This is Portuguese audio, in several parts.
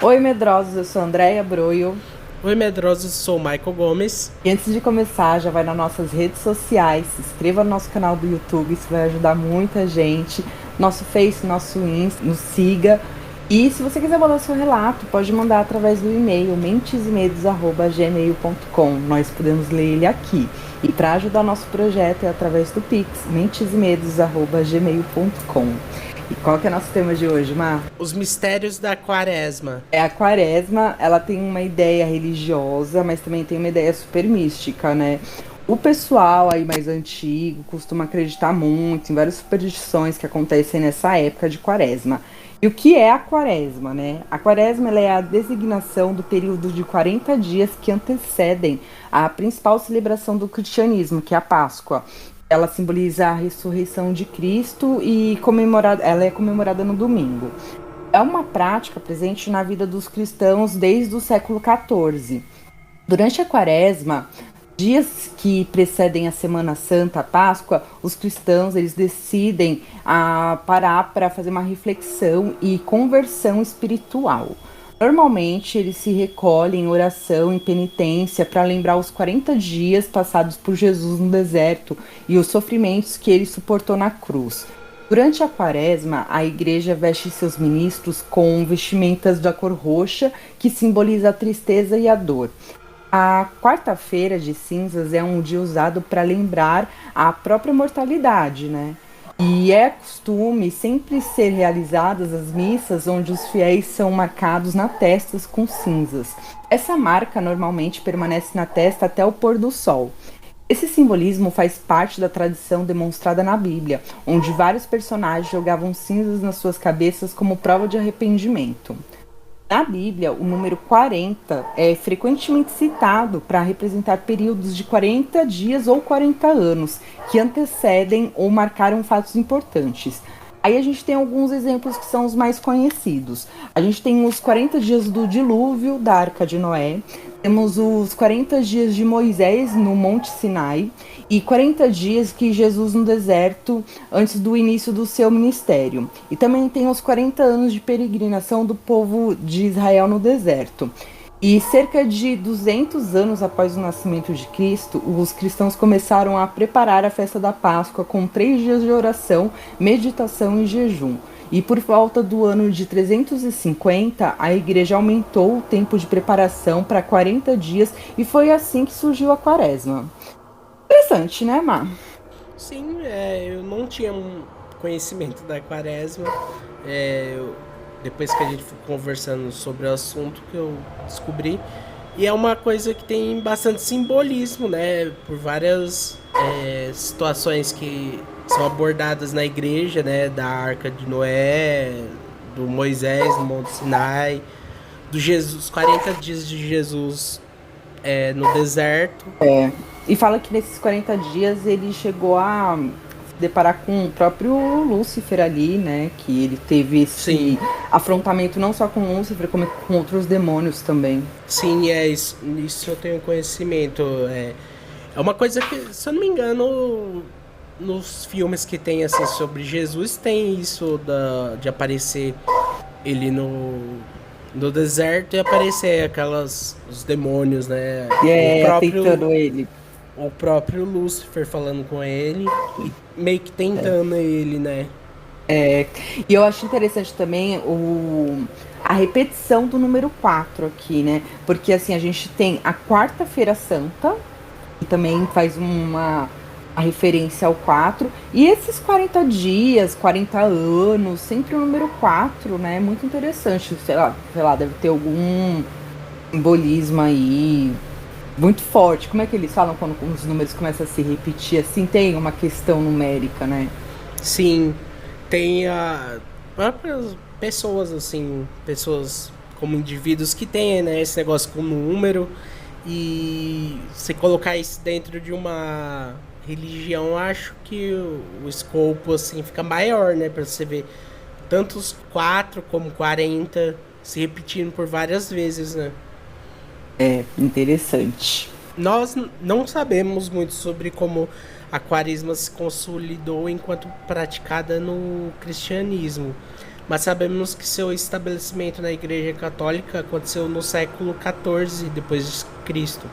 Oi, medrosos, eu sou a Andréia Broio. Oi, medrosos, sou o Michael Gomes. E antes de começar, já vai nas nossas redes sociais, se inscreva no nosso canal do YouTube, isso vai ajudar muita gente. Nosso Face, nosso Insta, nos siga. E se você quiser mandar seu relato, pode mandar através do e-mail mentesemedos@gmail.com. Nós podemos ler ele aqui. E para ajudar nosso projeto é através do Pix, mentesemedos@gmail.com. E qual que é o nosso tema de hoje, Mar? Os mistérios da Quaresma. A quaresma, ela tem uma ideia religiosa, mas também tem uma ideia super mística, né? O pessoal aí mais antigo costuma acreditar muito em várias superstições que acontecem nessa época de quaresma. E o que é a quaresma, né? A quaresma ela é a designação do período de 40 dias que antecedem a principal celebração do cristianismo, que é a Páscoa. Ela simboliza a ressurreição de Cristo e ela é comemorada no domingo. É uma prática presente na vida dos cristãos desde o século XIV. Durante a Quaresma, dias que precedem a Semana Santa, a Páscoa, os cristãos eles decidem parar para fazer uma reflexão e conversão espiritual. Normalmente eles se recolhem em oração, em penitência, para lembrar os 40 dias passados por Jesus no deserto e os sofrimentos que ele suportou na cruz. Durante a quaresma, a igreja veste seus ministros com vestimentas da cor roxa, que simboliza a tristeza e a dor. A quarta-feira de cinzas é um dia usado para lembrar a própria mortalidade, né? E é costume sempre ser realizadas as missas onde os fiéis são marcados na testa com cinzas. Essa marca normalmente permanece na testa até o pôr do sol. Esse simbolismo faz parte da tradição demonstrada na Bíblia, onde vários personagens jogavam cinzas nas suas cabeças como prova de arrependimento. Na Bíblia, o número 40 é frequentemente citado para representar períodos de 40 dias ou 40 anos, que antecedem ou marcaram fatos importantes. Aí a gente tem alguns exemplos que são os mais conhecidos. A gente tem os 40 dias do dilúvio da Arca de Noé, temos os 40 dias de Moisés no Monte Sinai e 40 dias que Jesus no deserto antes do início do seu ministério. E também tem os 40 anos de peregrinação do povo de Israel no deserto. E cerca de 200 anos após o nascimento de Cristo, os cristãos começaram a preparar a festa da Páscoa com 3 dias de oração, meditação e jejum. E por volta do ano de 350, a igreja aumentou o tempo de preparação para 40 dias e foi assim que surgiu a quaresma. Interessante, né, Mar? Sim, eu não tinha conhecimento da Quaresma. Depois que a gente foi conversando sobre o assunto que eu descobri. E é uma coisa que tem bastante simbolismo, né? Por várias situações que são abordadas na igreja, né? Da Arca de Noé, do Moisés no Monte Sinai, do Jesus, 40 dias de Jesus no deserto. E fala que nesses 40 dias ele chegou a se deparar com o próprio Lúcifer ali, né? Que ele teve esse Sim, afrontamento não só com Lúcifer, como com outros demônios também. sim, isso eu tenho conhecimento. É uma coisa que, se eu não me engano, nos filmes que tem assim sobre Jesus, tem isso de aparecer ele no deserto e aparecer os demônios, né? Tentando ele. O próprio Lúcifer falando com ele e meio que tentando ele, né? E eu acho interessante também a repetição do número 4 aqui, né? Porque assim, a gente tem a quarta-feira santa, que também faz a referência ao 4, e esses 40 dias, 40 anos, sempre o número 4, né? Muito interessante, sei lá, deve ter algum simbolismo aí muito forte. Como é que eles falam quando os números começam a se repetir assim? Tem uma questão numérica, né? Sim, tem a próprias pessoas assim, pessoas como indivíduos que têm, né, esse negócio com número e se colocar isso dentro de uma religião, acho que o escopo assim fica maior, né, para você ver tantos 4 como 40 se repetindo por várias vezes, né? É interessante. Nós não sabemos muito sobre como a quaresma se consolidou enquanto praticada no cristianismo, mas sabemos que seu estabelecimento na Igreja Católica aconteceu no século XIV depois de Cristo.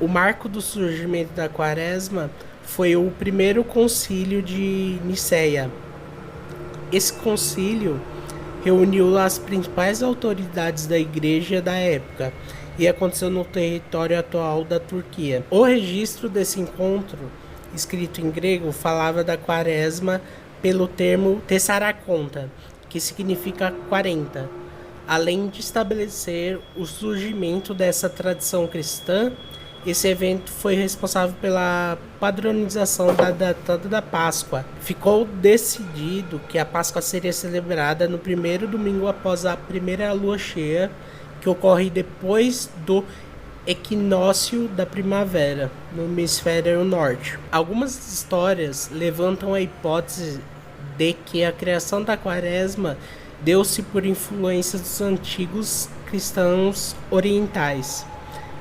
O marco do surgimento da Quaresma foi o primeiro concílio de Nicéia. Esse concílio reuniu as principais autoridades da igreja da época e aconteceu no território atual da Turquia. O registro desse encontro, escrito em grego, falava da Quaresma pelo termo Tessaraconta, que significa 40. Além de estabelecer o surgimento dessa tradição cristã, esse evento foi responsável pela padronização da data da Páscoa. Ficou decidido que a Páscoa seria celebrada no primeiro domingo após a primeira lua cheia, que ocorre depois do equinócio da primavera, no hemisfério norte. Algumas histórias levantam a hipótese de que a criação da Quaresma deu-se por influência dos antigos cristãos orientais,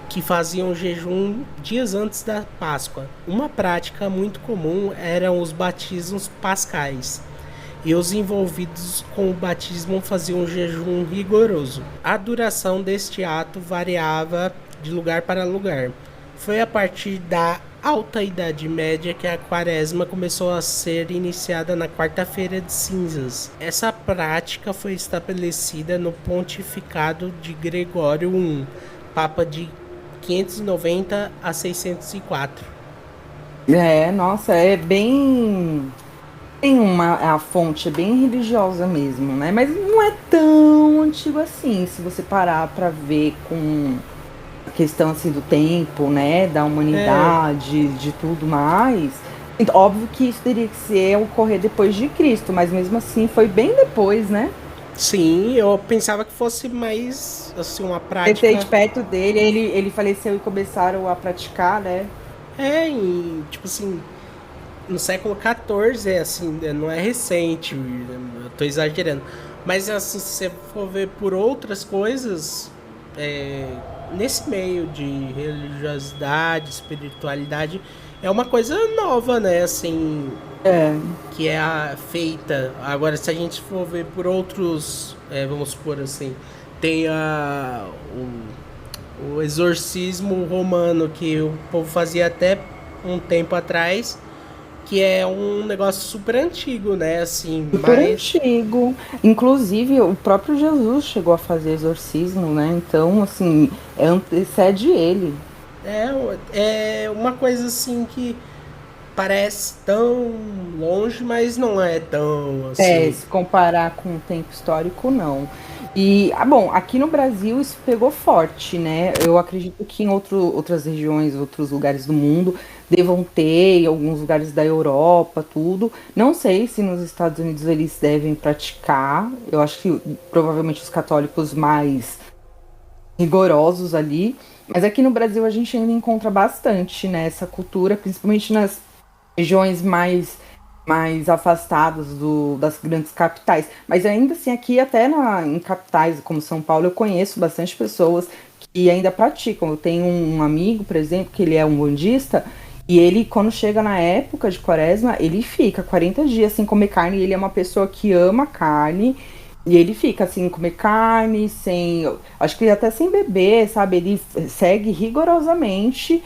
que faziam jejum dias antes da Páscoa. Uma prática muito comum eram os batismos pascais, e os envolvidos com o batismo faziam um jejum rigoroso. A duração deste ato variava de lugar para lugar. Foi a partir da Alta Idade Média que a Quaresma começou a ser iniciada na quarta-feira de cinzas. Essa prática foi estabelecida no pontificado de Gregório I, Papa de 590 a 604. Nossa, é bem... a fonte é bem religiosa mesmo, né? Mas não é tão antigo assim, se você parar pra ver com a questão assim do tempo, né? Da humanidade, de tudo mais. Então, óbvio que isso teria que ser ocorrer depois de Cristo, mas mesmo assim foi bem depois, né? Sim, eu pensava que fosse mais, assim, uma prática... Esse perto dele, ele faleceu e começaram a praticar, né? Tipo assim, no século XIV, assim, não é recente, eu tô exagerando. Mas, assim, se você for ver por outras coisas, nesse meio de religiosidade, espiritualidade, é uma coisa nova, né, assim... que é feita. Agora, se a gente for ver por outros, vamos supor assim, tem o exorcismo romano, que o povo fazia até um tempo atrás, que é um negócio super antigo, né? Assim, Super antigo. Inclusive, o próprio Jesus chegou a fazer exorcismo, né? Então, assim, antecede ele. É uma coisa assim que parece tão longe, mas não é tão assim. Se comparar com o tempo histórico, não. E, bom, aqui no Brasil isso pegou forte, né? Eu acredito que em outras regiões, outros lugares do mundo devam ter, em alguns lugares da Europa, tudo. Não sei se nos Estados Unidos eles devem praticar. Eu acho que provavelmente os católicos mais rigorosos ali. Mas aqui no Brasil a gente ainda encontra bastante, né, essa cultura, principalmente nas regiões mais afastadas das grandes capitais. Mas ainda assim, aqui até em capitais como São Paulo, eu conheço bastante pessoas que ainda praticam. Eu tenho um amigo, por exemplo, que ele é um bandista, e ele, quando chega na época de Quaresma, ele fica 40 dias sem comer carne, e ele é uma pessoa que ama carne, e ele fica sem comer carne, acho que até sem beber, sabe? Ele segue rigorosamente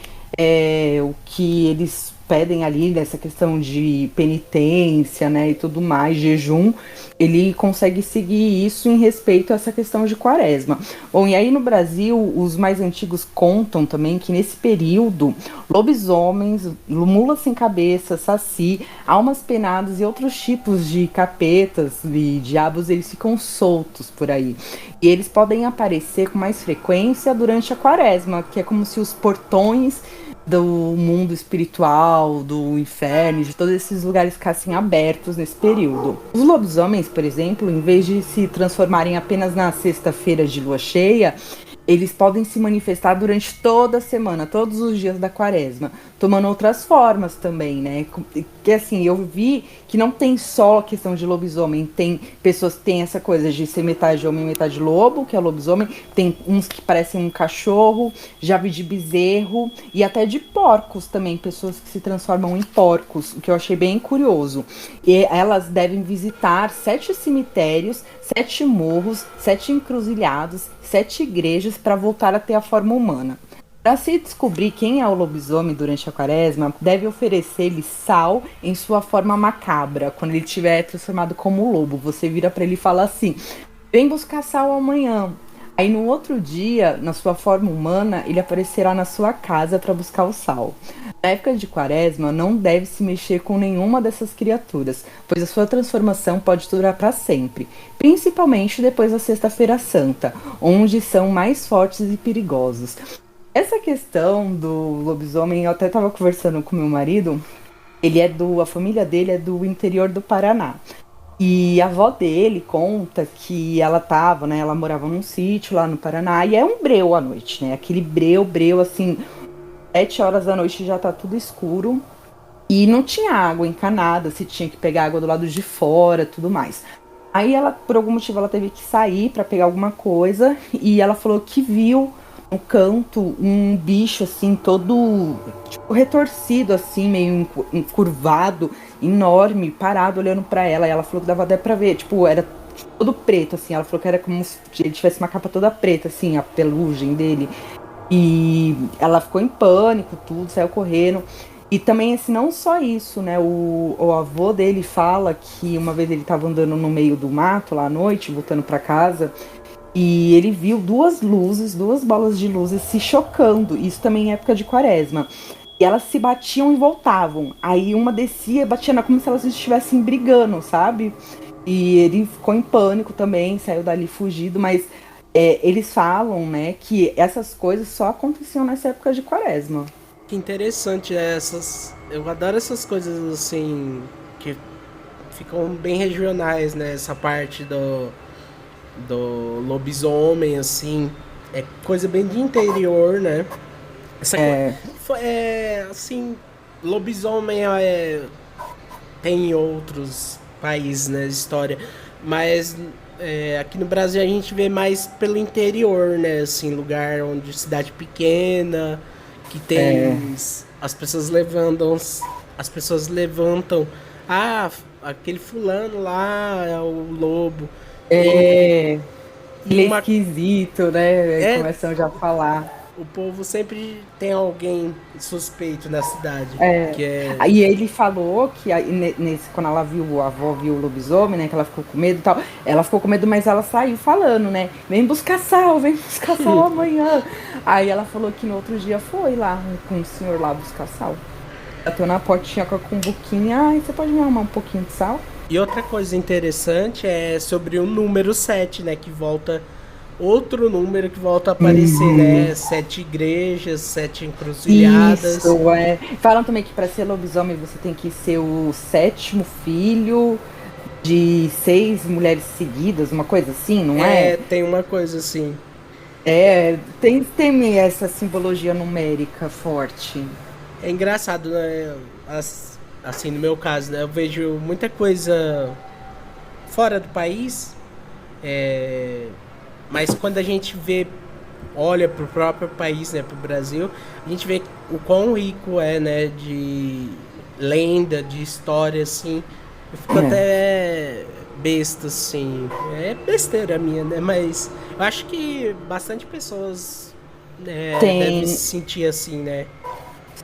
o que eles pedem ali nessa questão de penitência, né, e tudo mais, jejum, ele consegue seguir isso em respeito a essa questão de Quaresma. Bom, e aí no Brasil, os mais antigos contam também que nesse período, lobisomens, mulas sem cabeça, saci, almas penadas e outros tipos de capetas e diabos, eles ficam soltos por aí. E eles podem aparecer com mais frequência durante a Quaresma, que é como se os portões do mundo espiritual, do inferno, de todos esses lugares ficassem abertos nesse período. Os lobisomens, por exemplo, em vez de se transformarem apenas na sexta-feira de lua cheia, eles podem se manifestar durante toda a semana, todos os dias da quaresma, tomando outras formas também, né? Que assim, eu vi que não tem só a questão de lobisomem, tem pessoas que têm essa coisa de ser metade homem e metade lobo, que é lobisomem, tem uns que parecem um cachorro, já vi de bezerro, e até de porcos também, pessoas que se transformam em porcos, o que eu achei bem curioso. E elas devem visitar 7 cemitérios, 7 morros, 7 encruzilhados, 7 igrejas para voltar a ter a forma humana. Para se descobrir quem é o lobisomem durante a quaresma, deve oferecer-lhe sal em sua forma macabra. Quando ele estiver transformado como lobo, você vira para ele e fala assim: vem buscar sal amanhã. Aí no outro dia, na sua forma humana, ele aparecerá na sua casa para buscar o sal. Na época de quaresma, não deve se mexer com nenhuma dessas criaturas, pois a sua transformação pode durar para sempre, principalmente depois da Sexta-feira Santa, onde são mais fortes e perigosos. Essa questão do lobisomem, eu até estava conversando com meu marido, a família dele é do interior do Paraná. E a avó dele conta que ela tava, né, ela morava num sítio lá no Paraná, e é um breu à noite, né, aquele breu, assim, 7 horas da noite já tá tudo escuro, e não tinha água encanada, se tinha que pegar água do lado de fora, tudo mais. Aí ela, por algum motivo, ela teve que sair para pegar alguma coisa, e ela falou que viu no canto um bicho assim todo tipo retorcido assim, meio encurvado, enorme, parado olhando para ela. E ela falou que dava até para ver, tipo, era todo preto assim. Ela falou que era como se ele tivesse uma capa toda preta assim, a pelugem dele. E ela ficou em pânico, tudo, saiu correndo. E também, assim, não só isso, né? O avô dele fala que uma vez ele estava andando no meio do mato lá à noite, voltando para casa, e ele viu 2 luzes, 2 bolas de luzes se chocando. Isso também em época de quaresma. E elas se batiam e voltavam. Aí uma descia, batia como se elas estivessem brigando, sabe? E ele ficou em pânico também, saiu dali fugido, mas eles falam, né, que essas coisas só aconteciam nessa época de quaresma. Que interessante essas. Eu adoro essas coisas assim que ficam bem regionais, né? Essa parte do lobisomem, assim. É coisa bem de interior, né? Essa assim, lobisomem tem em outros países, né? História. Mas aqui no Brasil a gente vê mais pelo interior, né? Assim, lugar onde cidade pequena, que tem. As pessoas levantam. As pessoas levantam. Ah, aquele fulano lá é o lobo. Ele é esquisito, né? Aí começam já a falar. O povo sempre tem alguém suspeito na cidade. Aí ele falou que quando ela viu, a avó viu o lobisomem, né? Que ela ficou com medo e tal. Ela ficou com medo, mas ela saiu falando, né? Vem buscar sal amanhã. Aí ela falou que no outro dia foi lá com o senhor lá buscar sal. Bateu na portinha com a cumbuquinha. Ai, você pode me arrumar um pouquinho de sal? E outra coisa interessante é sobre o número 7, né? Que volta. Outro número que volta a aparecer, né? 7 igrejas, 7 encruzilhadas. Isso, Falam também que para ser lobisomem você tem que ser o 7º filho de 6 mulheres seguidas, uma coisa assim, não é? Tem uma coisa assim. Tem essa simbologia numérica forte. É engraçado, né? Assim, no meu caso, né? Eu vejo muita coisa fora do país. Mas quando a gente olha pro próprio país, né, pro Brasil, a gente vê o quão rico é, né, de lenda, de história, assim. Eu fico até besta, assim. É besteira minha, né, mas eu acho que bastante pessoas devem se sentir assim, né.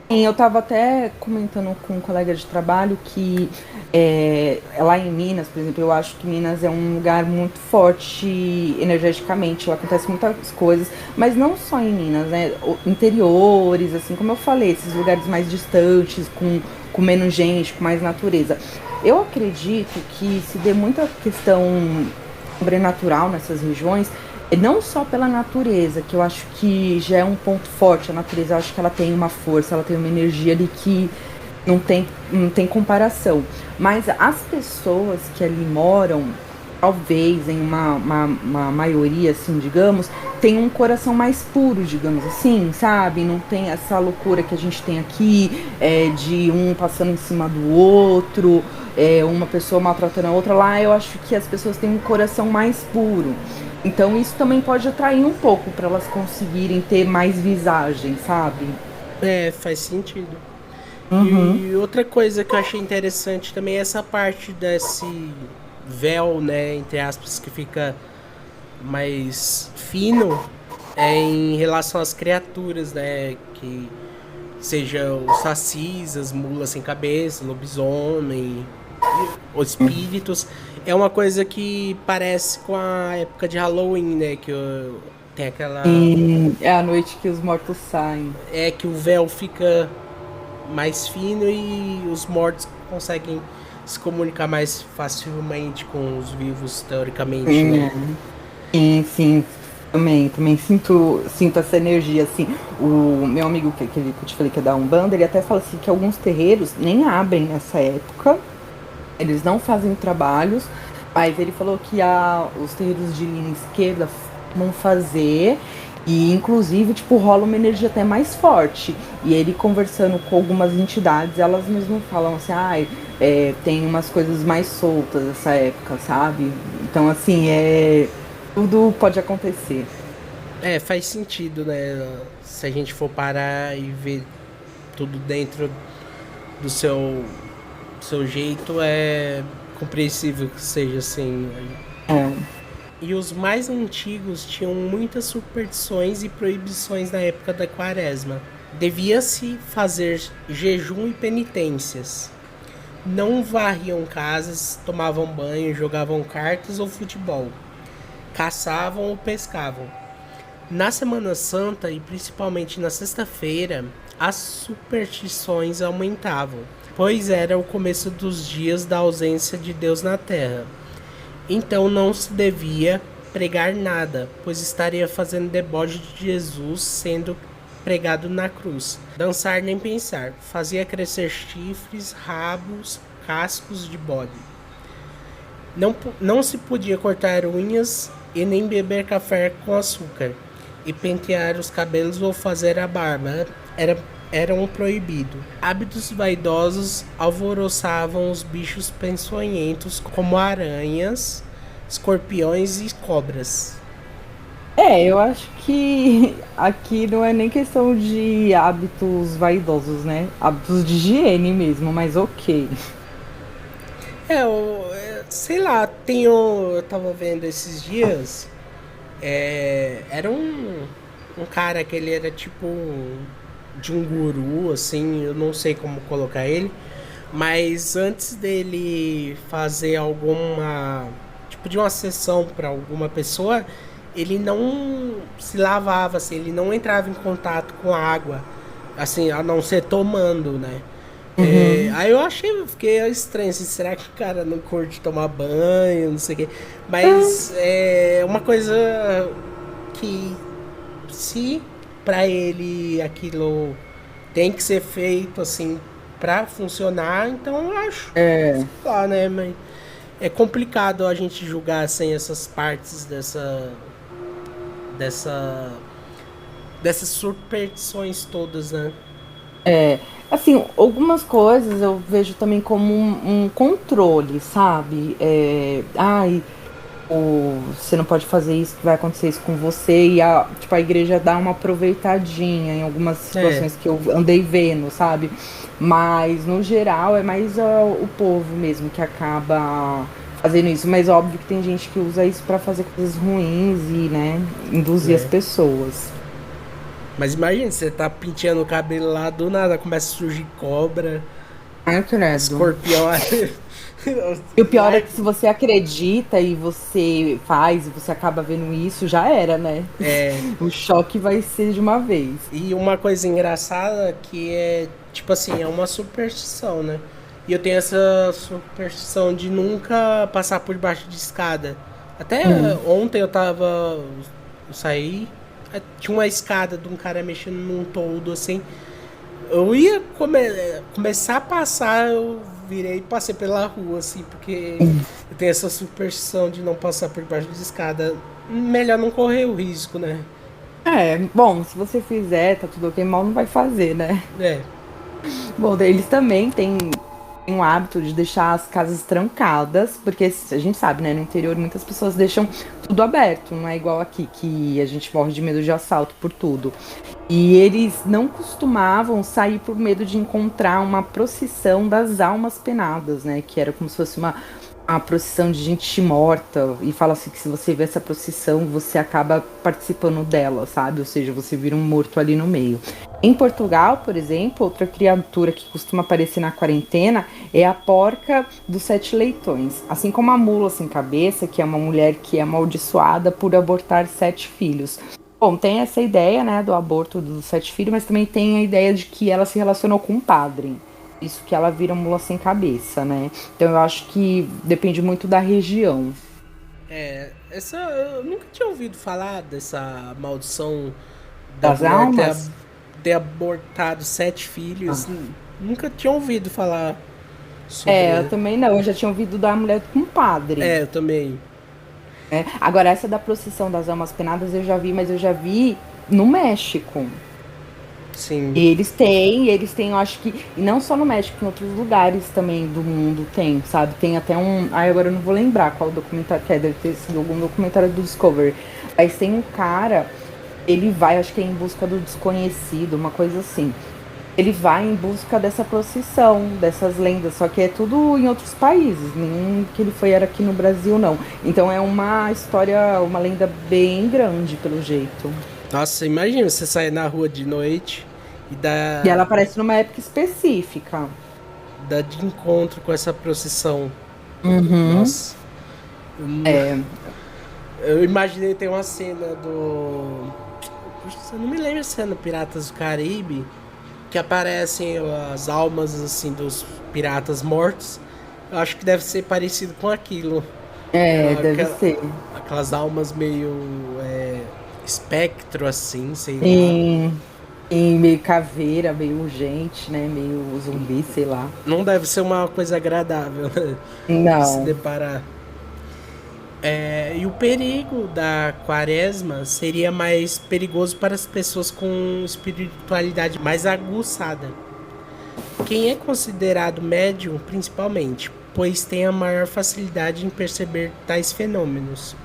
Sim, eu estava até comentando com um colega de trabalho que lá em Minas, por exemplo, eu acho que Minas é um lugar muito forte energeticamente, lá acontece muitas coisas, mas não só em Minas, né? Interiores, assim, como eu falei, esses lugares mais distantes, com menos gente, com mais natureza. Eu acredito que se dê muita questão sobrenatural nessas regiões, não só pela natureza, que eu acho que já é um ponto forte. A natureza, eu acho que ela tem uma força, ela tem uma energia ali que não tem comparação. Mas as pessoas que ali moram, talvez em uma maioria, assim, digamos, tem um coração mais puro, digamos assim, sabe? Não tem essa loucura que a gente tem aqui, de um passando em cima do outro, uma pessoa maltratando a outra. Lá eu acho que as pessoas têm um coração mais puro. Então isso também pode atrair um pouco para elas conseguirem ter mais visagem, sabe? É, faz sentido. Uhum. E outra coisa que eu achei interessante também é essa parte desse véu, né, entre aspas, que fica mais fino em relação às criaturas, né, que seja os sacis, as mulas sem cabeça, lobisomem, os espíritos. É uma coisa que parece com a época de Halloween, né, que tem aquela... É a noite que os mortos saem. É que o véu fica mais fino e os mortos conseguem se comunicar mais facilmente com os vivos, teoricamente, né? É. Sim, sim, também sinto essa energia, assim. O meu amigo, que eu te falei que é da Umbanda, ele até fala assim que alguns terreiros nem abrem nessa época, eles não fazem trabalhos, mas ele falou que os terreiros de linha esquerda vão fazer, e inclusive, tipo, rola uma energia até mais forte. E ele conversando com algumas entidades, elas mesmo falam assim, tem umas coisas mais soltas nessa época, sabe? Então, assim, tudo pode acontecer. É, faz sentido, né? Se a gente for parar e ver tudo dentro do seu jeito, é compreensível que seja assim. É. E os mais antigos tinham muitas superstições e proibições na época da quaresma. Devia-se fazer jejum e penitências. Não varriam casas, tomavam banho, jogavam cartas ou futebol. Caçavam ou pescavam. Na Semana Santa e principalmente na sexta-feira, as superstições aumentavam, pois era o começo dos dias da ausência de Deus na terra. Então não se devia pregar nada, pois estaria fazendo deboche de Jesus sendo pregado na cruz. Dançar nem pensar, fazia crescer chifres, rabos, cascos de bode. Não se podia cortar unhas e nem beber café com açúcar, e pentear os cabelos ou fazer a barba era um proibido. Hábitos vaidosos alvoroçavam os bichos peçonhentos como aranhas, escorpiões e cobras. Eu acho que aqui não é nem questão de hábitos vaidosos, né? Hábitos de higiene mesmo, mas ok. Sei lá, eu tava vendo esses dias, era um cara que ele era tipo de um guru, assim, eu não sei como colocar ele, mas antes dele fazer alguma, tipo de uma sessão para alguma pessoa, ele não se lavava, assim, ele não entrava em contato com a água, assim, a não ser tomando, né? Uhum. Aí fiquei estranho, assim, será que o cara não curte tomar banho, não sei o quê. É, Mas é uma coisa que, se pra ele aquilo tem que ser feito assim pra funcionar, então eu acho, é, sei lá, né? Mas é complicado a gente julgar sem essas partes dessa, dessas superstições todas, né? assim, algumas coisas eu vejo também como um controle, sabe? Você não pode fazer isso, que vai acontecer isso com você, e tipo, a igreja dá uma aproveitadinha em algumas É, situações que eu andei vendo, sabe? Mas no geral é mais o povo mesmo que acaba fazendo isso, mas óbvio que tem gente que usa isso pra fazer coisas ruins e, né, induzir as né? pessoas. Mas imagina, você tá penteando o cabelo lá, do nada começa a surgir cobra, Ai, credo. escorpião. E o pior é Vai. que se você acredita e você faz e você acaba vendo isso, já era, né? É, O choque vai ser de uma vez. e uma coisa engraçada que é, tipo assim, é uma superstição, né? E eu tenho essa superstição de nunca passar por debaixo de escada. Até Hum. ontem eu saí, tinha uma escada de um cara mexendo num toldo assim. Eu ia começar a passar, eu virei e passei pela rua, assim, porque eu tenho essa superstição de não passar por baixo de escada. Melhor não correr o risco, né? É, bom, se você fizer, tá tudo ok, mal não vai fazer, né? É, Bom, daí eles também têm um hábito de deixar as casas trancadas, porque a gente sabe, né, no interior muitas pessoas deixam tudo aberto, não é igual aqui, que a gente morre de medo de assalto por tudo. E eles não costumavam sair por medo de encontrar uma procissão das almas penadas, né, que era como se fosse uma procissão de gente morta, e fala assim que se você vê essa procissão, você acaba participando dela, sabe? Ou seja, você vira um morto ali no meio. Em Portugal, por exemplo, outra criatura que costuma aparecer na quarentena é a porca dos sete leitões. Assim como a mula sem cabeça, que é uma mulher que é amaldiçoada por abortar sete filhos. Bom, tem essa ideia, né, do aborto dos sete filhos, mas também tem a ideia de que ela se relacionou com um padre. Isso que ela vira mula sem cabeça, né? Então eu acho que depende muito da região. essa eu nunca tinha ouvido falar dessa maldição da Das mulher almas? ter abortado sete filhos. Nunca tinha ouvido falar É, eu sobre. também não. Eu já tinha ouvido da mulher com padre. É, eu também. Né? Agora, essa da procissão das almas penadas eu já vi, mas eu já vi no México. Sim. Eles têm, eu acho que, e não só no México, em outros lugares também do mundo tem, sabe? Tem até um. Ai, agora eu não vou lembrar qual documentário que é, deve ter sido algum documentário do Discovery. Mas tem um cara, ele vai, acho que é em busca do desconhecido, uma coisa assim. Ele vai em busca dessa procissão, dessas lendas, só que é tudo em outros países, nenhum que ele foi era aqui no Brasil, não. Então é uma história, uma lenda bem grande, pelo jeito. Nossa, imagina você sair na rua de noite e E ela dar, aparece numa época específica. dar de encontro com essa procissão. Uhum. Nossa. É, Eu imaginei ter uma cena do. Puxa, eu não me lembro se é no Piratas do Caribe. Que aparecem as almas assim dos piratas mortos. Eu acho que deve ser parecido com aquilo. deve ser. Aquelas almas meio espectro assim, sei lá. Em, em meio caveira, meio urgente, né? Meio zumbi, sei lá. Não deve ser uma coisa agradável, né? De se Não. deparar. E o perigo da quaresma seria mais perigoso para as pessoas com espiritualidade mais aguçada. Quem é considerado médium, principalmente, pois tem a maior facilidade em perceber tais fenômenos.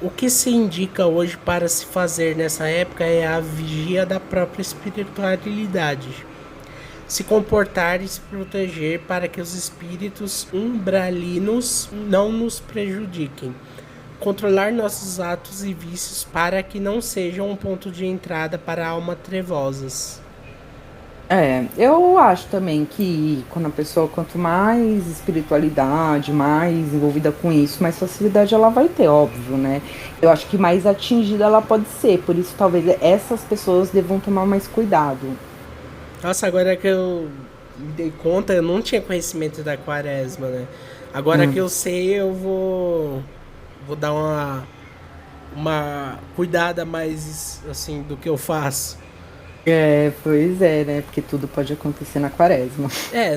O que se indica hoje para se fazer nessa época é a vigia da própria espiritualidade. Se comportar e se proteger para que os espíritos umbralinos não nos prejudiquem. Controlar nossos atos e vícios para que não sejam um ponto de entrada para almas trevosas. Eu acho também que quando a pessoa, quanto mais espiritualidade, mais envolvida com isso, mais facilidade ela vai ter, óbvio, né? Eu acho que mais atingida ela pode ser, por isso talvez essas pessoas devam tomar mais cuidado. Nossa, agora que eu me dei conta, eu não tinha conhecimento da quaresma, né? Agora que Hum. eu sei, vou dar uma cuidada mais assim do que eu faço. Pois é, né? Porque tudo pode acontecer na quaresma.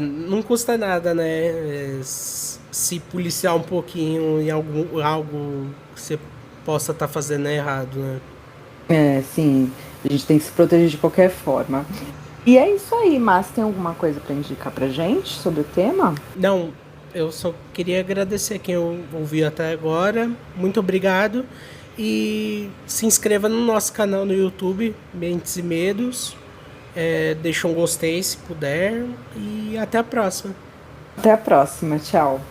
Não custa nada, né? Se policiar um pouquinho em algo que você possa estar fazendo errado, né? Sim, a gente tem que se proteger de qualquer forma. E é isso aí, mas tem alguma coisa para indicar pra gente sobre o tema? Não, eu só queria agradecer quem ouviu até agora. Muito obrigado. E se inscreva no nosso canal no YouTube, Mentes e Medos. Deixa um gostei se puder. E até a próxima. Até a próxima, tchau.